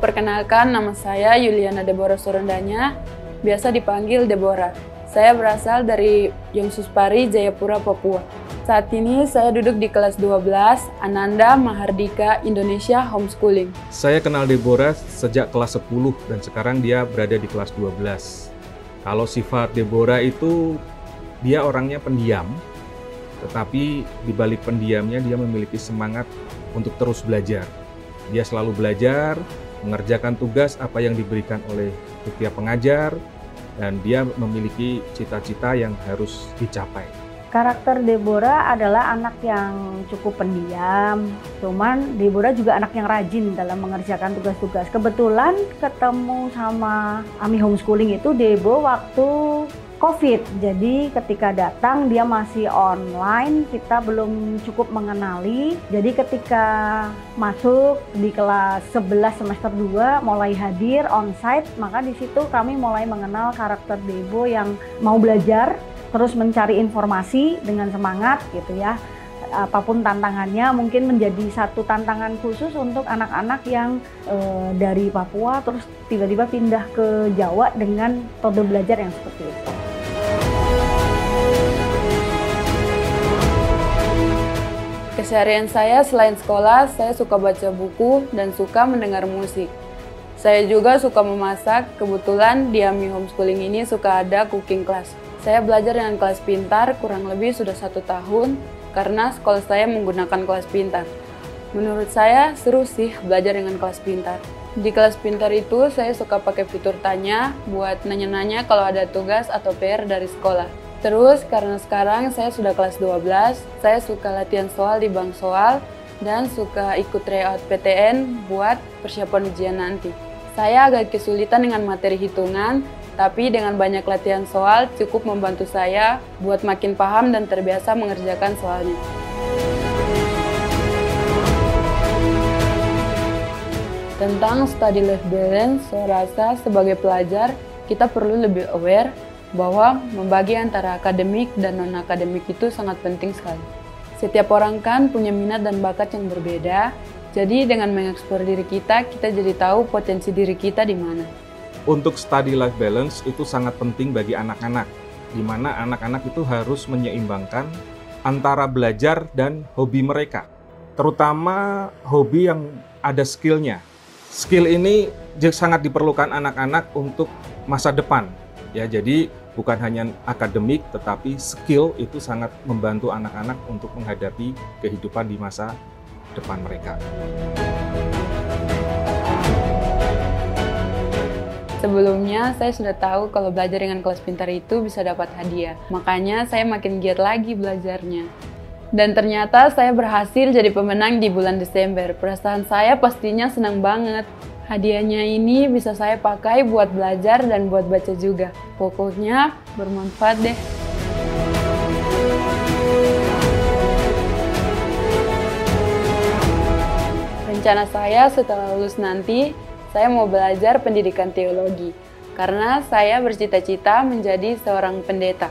perkenalkan, nama saya Yuliana Deborah Surendanya, biasa dipanggil Deborah. Saya berasal dari Yongsuspari, Jayapura, Papua. Saat ini saya duduk di kelas 12, Ananda Mahardika Indonesia Homeschooling. Saya kenal Deborah sejak kelas 10 dan sekarang dia berada di kelas 12. Kalau sifat Deborah itu, dia orangnya pendiam, tetapi di balik pendiamnya dia memiliki semangat untuk terus belajar. Dia selalu belajar, mengerjakan tugas apa yang diberikan oleh setiap pengajar, dan dia memiliki cita-cita yang harus dicapai. Karakter Deborah adalah anak yang cukup pendiam, cuman Deborah juga anak yang rajin dalam mengerjakan tugas-tugas. Kebetulan ketemu sama Ami Homeschooling itu Debo waktu COVID, jadi ketika datang dia masih online, kita belum cukup mengenali. Jadi ketika masuk di kelas 11 semester 2 mulai hadir onsite, maka di situ kami mulai mengenal karakter Debo yang mau belajar, terus mencari informasi dengan semangat gitu ya. Apapun tantangannya mungkin menjadi satu tantangan khusus untuk anak-anak yang dari Papua terus tiba-tiba pindah ke Jawa dengan metode belajar yang seperti itu. Keseharian saya selain sekolah, saya suka baca buku dan suka mendengar musik. Saya juga suka memasak, kebetulan di Ami Homeschooling ini suka ada cooking class. Saya belajar dengan kelas pintar kurang lebih sudah 1 tahun karena sekolah saya menggunakan kelas pintar. Menurut saya seru sih belajar dengan kelas pintar. Di kelas pintar itu saya suka pakai fitur tanya buat nanya-nanya kalau ada tugas atau PR dari sekolah. Terus karena sekarang saya sudah kelas 12, saya suka latihan soal di bank soal dan suka ikut tryout PTN buat persiapan ujian nanti. Saya agak kesulitan dengan materi hitungan, tapi dengan banyak latihan soal cukup membantu saya buat makin paham dan terbiasa mengerjakan soalnya. Tentang study life balance, saya rasa sebagai pelajar kita perlu lebih aware bahwa membagi antara akademik dan non-akademik itu sangat penting sekali. Setiap orang kan punya minat dan bakat yang berbeda, jadi dengan mengeksplor diri kita jadi tahu potensi diri kita di mana. Untuk study life balance itu sangat penting bagi anak-anak, di mana anak-anak itu harus menyeimbangkan antara belajar dan hobi mereka, terutama hobi yang ada skillnya. Skill ini sangat diperlukan anak-anak untuk masa depan. Ya, jadi bukan hanya akademik, tetapi skill itu sangat membantu anak-anak untuk menghadapi kehidupan di masa depan mereka. Sebelumnya, saya sudah tahu kalau belajar dengan kelas pintar itu bisa dapat hadiah. Makanya saya makin giat lagi belajarnya. Dan ternyata saya berhasil jadi pemenang di bulan Desember. Perasaan saya pastinya senang banget. Hadiahnya ini bisa saya pakai buat belajar dan buat baca juga. Pokoknya bermanfaat deh. Rencana saya setelah lulus nanti, saya mau belajar pendidikan teologi. Karena saya bercita-cita menjadi seorang pendeta.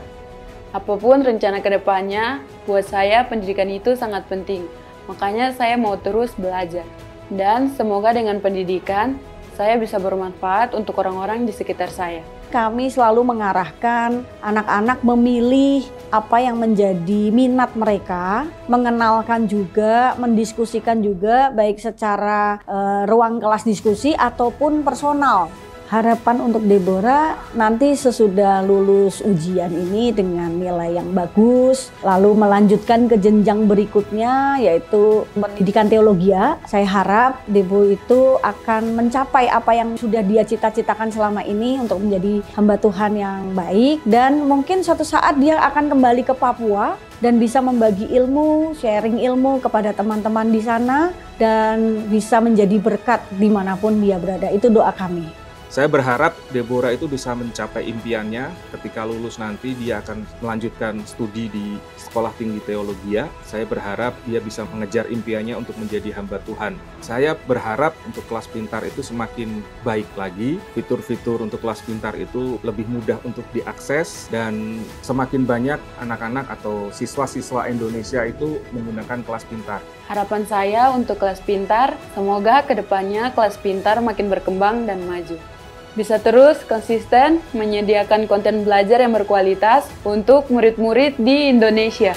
Apapun rencana kedepannya, buat saya pendidikan itu sangat penting. Makanya saya mau terus belajar. Dan semoga dengan pendidikan, saya bisa bermanfaat untuk orang-orang di sekitar saya. Kami selalu mengarahkan anak-anak memilih apa yang menjadi minat mereka, mengenalkan juga, mendiskusikan juga, baik secara ruang kelas diskusi ataupun personal. Harapan untuk Deborah nanti sesudah lulus ujian ini dengan nilai yang bagus, lalu melanjutkan ke jenjang berikutnya yaitu pendidikan teologi. Saya harap Debo itu akan mencapai apa yang sudah dia cita-citakan selama ini untuk menjadi hamba Tuhan yang baik, dan mungkin suatu saat dia akan kembali ke Papua dan bisa membagi ilmu, sharing ilmu kepada teman-teman di sana dan bisa menjadi berkat dimanapun dia berada. Itu doa kami. Saya berharap Deborah itu bisa mencapai impiannya ketika lulus nanti dia akan melanjutkan studi di Sekolah Tinggi Teologia. Saya berharap dia bisa mengejar impiannya untuk menjadi hamba Tuhan. Saya berharap untuk kelas pintar itu semakin baik lagi, fitur-fitur untuk kelas pintar itu lebih mudah untuk diakses, dan semakin banyak anak-anak atau siswa-siswa Indonesia itu menggunakan kelas pintar. Harapan saya untuk kelas pintar, semoga kedepannya kelas pintar makin berkembang dan maju. Bisa terus konsisten menyediakan konten belajar yang berkualitas untuk murid-murid di Indonesia.